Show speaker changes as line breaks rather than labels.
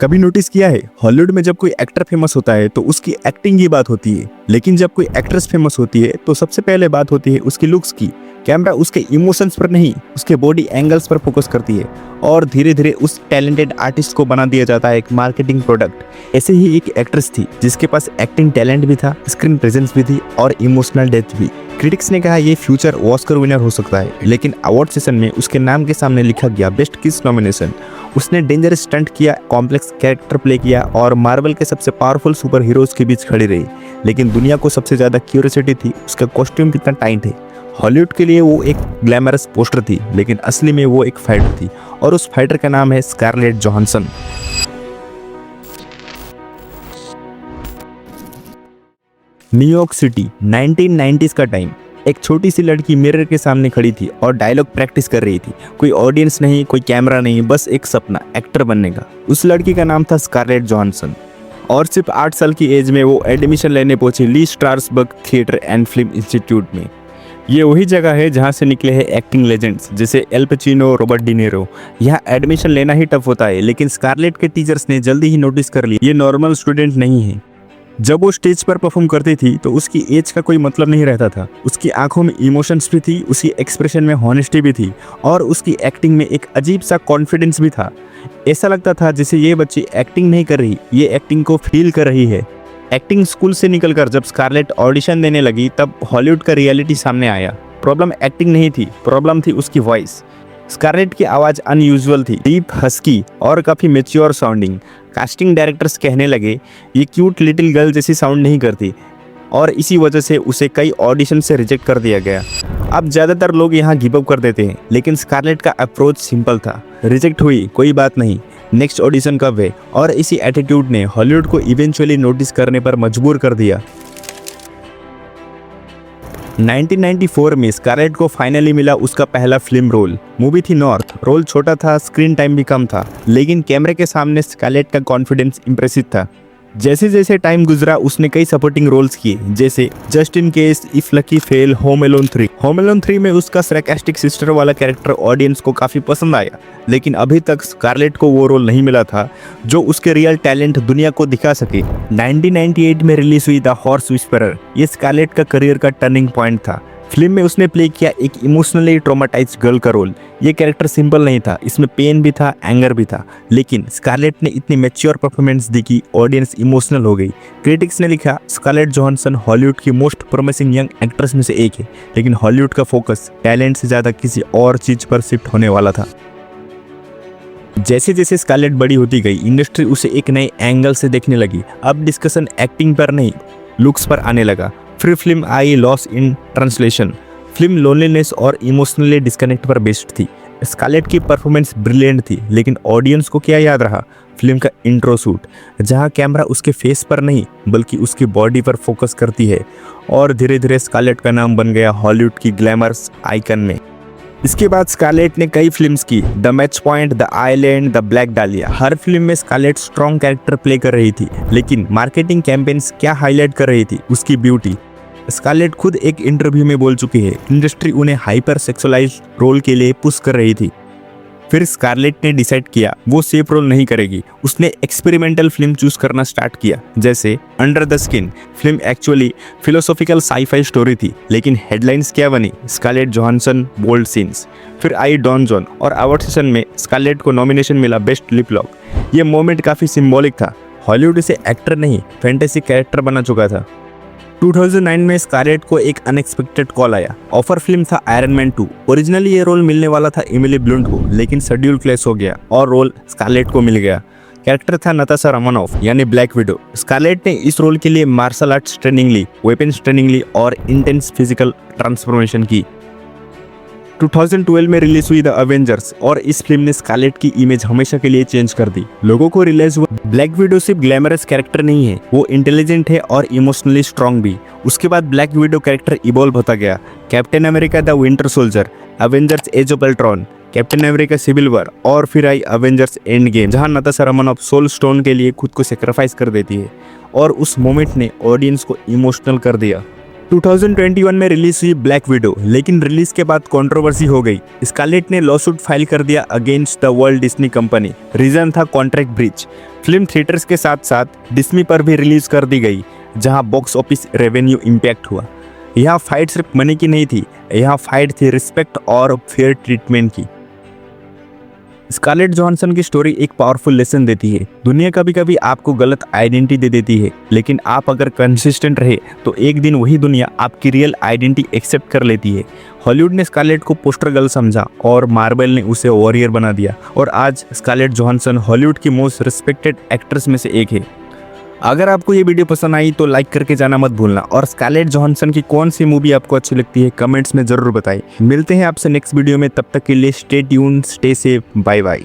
कभी नोटिस किया है, हॉलीवुड में जब कोई एक्टर फेमस होता है तो उसकी एक्टिंग की बात होती है, लेकिन जब कोई एक्ट्रेस फेमस होती है तो सबसे पहले बात होती है उसकी लुक्स की। कैमरा उसके इमोशंस पर नहीं, उसके बॉडी एंगल्स पर फोकस करती है और धीरे धीरे उस टैलेंटेड आर्टिस्ट को बना दिया जाता है एक मार्केटिंग प्रोडक्ट। ऐसे ही एक एक्ट्रेस थी जिसके पास एक्टिंग टैलेंट भी था, स्क्रीन प्रेजेंस भी थी और इमोशनल डेप्थ भी। क्रिटिक्स ने कहा ये फ्यूचर ऑस्कर विनर हो सकता है, लेकिन अवार्ड सेशन में उसके नाम के सामने लिखा गया बेस्ट किस नॉमिनेशन। उसने डेंजरस स्टंट किया, कॉम्प्लेक्स कैरेक्टर प्ले किया और मार्वल के सबसे पावरफुल सुपर हीरोज के बीच खड़ी रही। लेकिन दुनिया को सबसे ज्यादा क्यूरियोसिटी थी उसका कॉस्ट्यूम कितना टाइट है। हॉलीवुड के लिए वो एक ग्लैमरस पोस्टर थी, लेकिन असली में वो एक फाइटर थी और उस फाइटर का नाम है Scarlett Johansson. New York city 1990s का टाइम। एक छोटी सी लड़की मिरर के सामने खड़ी थी और डायलॉग प्रैक्टिस कर रही थी। कोई ऑडियंस नहीं, कोई कैमरा नहीं, बस एक सपना, एक्टर बनने का। उस लड़की का नाम था स्कारलेट जोहानसन और सिर्फ 8 साल की एज में वो एडमिशन लेने पहुंची Lee Strasberg Theatre and Film Institute में। ये वही जगह है जहाँ से निकले हैं एक्टिंग लेजेंड्स जैसे एल पचिनो, रॉबर्ट डिनेरो। यहाँ एडमिशन लेना ही टफ होता है, लेकिन स्कारलेट के टीचर्स ने जल्दी ही नोटिस कर लिया ये नॉर्मल स्टूडेंट नहीं है। जब वो स्टेज पर परफॉर्म करती थी तो उसकी एज का कोई मतलब नहीं रहता था। उसकी आंखों में इमोशंस भी थी, उसकी एक्सप्रेशन में हॉनेस्टी भी थी और उसकी एक्टिंग में एक अजीब सा कॉन्फिडेंस भी था। ऐसा लगता था जैसे ये बच्ची एक्टिंग नहीं कर रही, ये एक्टिंग को फील कर रही है। एक्टिंग स्कूल से निकलकर जब स्कारलेट ऑडिशन देने लगी तब हॉलीवुड का रियलिटी सामने आया। प्रॉब्लम एक्टिंग नहीं थी, प्रॉब्लम थी उसकी वॉइस। स्कारलेट की आवाज़ अनयूजुअल थी, डीप, हस्की और काफ़ी मैच्योर साउंडिंग। कास्टिंग डायरेक्टर्स कहने लगे ये क्यूट लिटिल गर्ल जैसी साउंड नहीं करती और इसी वजह से उसे कई ऑडिशन से रिजेक्ट कर दिया गया। अब ज़्यादातर लोग यहाँ गिव अप कर देते हैं, लेकिन स्कारलेट का अप्रोच सिंपल था। रिजेक्ट हुई, कोई बात नहीं, नेक्स्ट ऑडिशन कब है। और इसी एटीट्यूड ने हॉलीवुड को इवेंचुअली नोटिस करने पर मजबूर कर दिया। 1994 में स्कारलेट को फाइनली मिला उसका पहला फिल्म रोल। मूवी थी नॉर्थ। रोल छोटा था, स्क्रीन टाइम भी कम था, लेकिन कैमरे के सामने स्कारलेट का कॉन्फिडेंस इंप्रेसिव था। जैसे जैसे टाइम गुजरा उसने कई सपोर्टिंग रोल्स किए, जैसे just in case, if lucky fell, Home Alone 3। Home Alone 3 में उसका सरकास्टिक सिस्टर वाला कैरेक्टर ऑडियंस को काफ़ी पसंद आया, लेकिन अभी तक स्कारलेट को वो रोल नहीं मिला था जो उसके रियल टैलेंट दुनिया को दिखा सके। 1998 में रिलीज हुई द हॉर्स विस्परर। ये स्कारलेट का करियर का टर्निंग पॉइंट था। फिल्म में उसने प्ले किया एक इमोशनली ट्रॉमाटाइज्ड गर्ल का रोल। ये कैरेक्टर सिंपल नहीं था, इसमें पेन भी था, एंगर भी था, लेकिन स्कारलेट ने इतनी मैच्योर परफॉर्मेंस दी कि ऑडियंस इमोशनल हो गई। क्रिटिक्स ने लिखा स्कारलेट जोहानसन हॉलीवुड की मोस्ट प्रोमिसिंग यंग एक्ट्रेस में से एक है, लेकिन हॉलीवुड का फोकस टैलेंट से ज़्यादा किसी और चीज़ पर शिफ्ट होने वाला था। जैसे जैसे स्कारलेट बड़ी होती गई, इंडस्ट्री उसे एक नए एंगल से देखने लगी। अब डिस्कशन एक्टिंग पर नहीं, लुक्स पर आने लगा। फिर film I lost in translation. Film loneliness और इमोशनली डिस्कनेक्ट पर बेस्ड थी। स्कारलेट की परफॉर्मेंस ब्रिलियंट थी, लेकिन ऑडियंस को क्या याद रहा? फिल्म का इंट्रो शूट, जहां कैमरा उसके फेस पर नहीं बल्कि उसकी बॉडी पर फोकस करती है और धीरे धीरे स्कारलेट का नाम बन गया हॉलीवुड की ग्लैमरस आइकन में। इसके बाद स्कारलेट ने कई फिल्म्स की, the match point, the island, the black डालिया। हर फिल्म में स्कारलेट स्ट्रॉन्ग कैरेक्टर प्ले कर रही थी, लेकिन मार्केटिंग कैंपेन्स क्या हाईलाइट कर रही थी? उसकी ब्यूटी। स्कारलेट खुद एक इंटरव्यू में बोल चुकी है इंडस्ट्री उन्हें हाइपर सेक्सुअलाइज्ड रोल के लिए पुश कर रही थी। फिर स्कारलेट ने डिसाइड किया वो सेफ रोल नहीं करेगी। उसने एक्सपेरिमेंटल फिल्म चूज करना स्टार्ट किया, जैसे अंडर द स्किन। फिल्म एक्चुअली फिलोसॉफिकल साई-फाई स्टोरी थी, लेकिन हेडलाइंस क्या बनी? Scarlett Johansson bold scenes. फिर आई डॉन जॉन और अवार्ड सेशन में स्कारलेट को नॉमिनेशन मिला बेस्ट लिप लॉक। ये मोमेंट काफ़ी सिंबॉलिक था। हॉलीवुड इसे एक्टर नहीं, फैंटेसी कैरेक्टर बना चुका था। 2009 में स्कारलेट को एक अनएक्सपेक्टेड कॉल आया। ऑफर फिल्म था आयरन मैन 2। ओरिजिनली ये रोल मिलने वाला था एमिली ब्लंट को, लेकिन शेड्यूल क्लैश हो गया और रोल स्कारलेट को मिल गया। कैरेक्टर था नताशा रोमानोफ यानी ब्लैक विडो। स्कारलेट ने इस रोल के लिए मार्शल आर्ट्स ट्रेनिंग ली, वेपन्स ट्रेनिंग ली और इंटेंस फिजिकल ट्रांसफॉर्मेशन की। 2012 में रिलीज हुई द अवेंजर्स और इस फिल्म ने स्कारलेट की इमेज हमेशा के लिए चेंज कर दी। लोगों को रियलाइज हुआ ब्लैक विडो सिर्फ ग्लैमरस कैरेक्टर नहीं है, वो इंटेलिजेंट है और इमोशनली स्ट्रॉन्ग भी। उसके बाद ब्लैक विडो कैरेक्टर इवॉल्व होता गया। Captain America the Winter Soldier, Avengers Age of Ultron, Captain America Civil War और फिर आई अवेंजर्स एंड गेम, जहां नताशा रोमानोफ सोल स्टोन के लिए खुद को सेक्रीफाइस कर देती है और उस मोमेंट ने ऑडियंस को इमोशनल कर दिया। 2021 में रिलीज हुई ब्लैक विडो, लेकिन रिलीज के बाद कंट्रोवर्सी हो गई। स्कारलेट ने लॉसूट फाइल कर दिया against the world Disney company. Reason था कॉन्ट्रैक्ट ब्रीच। फिल्म थिएटर्स के साथ साथ डिज्नी पर भी रिलीज कर दी गई, जहां बॉक्स ऑफिस रेवेन्यू इम्पैक्ट हुआ। यहाँ फाइट सिर्फ मनी की नहीं थी, यहाँ फाइट थी रिस्पेक्ट और फेयर ट्रीटमेंट की। स्कारलेट जोहानसन की स्टोरी एक पावरफुल लेसन देती है। दुनिया कभी कभी आपको गलत आइडेंटिटी दे देती है, लेकिन आप अगर कंसिस्टेंट रहे तो एक दिन वही दुनिया आपकी रियल आइडेंटिटी एक्सेप्ट कर लेती है। हॉलीवुड ने स्कारलेट को पोस्टर गर्ल समझा और मार्वल ने उसे वॉरियर बना दिया, और आज स्कारलेट जोहानसन हॉलीवुड की मोस्ट रिस्पेक्टेड एक्ट्रेस में से एक है। अगर आपको ये वीडियो पसंद आई तो लाइक करके जाना मत भूलना, और स्कारलेट जोहानसन की कौन सी मूवी आपको अच्छी लगती है कमेंट्स में जरूर बताएं। मिलते हैं आपसे नेक्स्ट वीडियो में, तब तक के लिए stay tuned, stay safe, bye bye.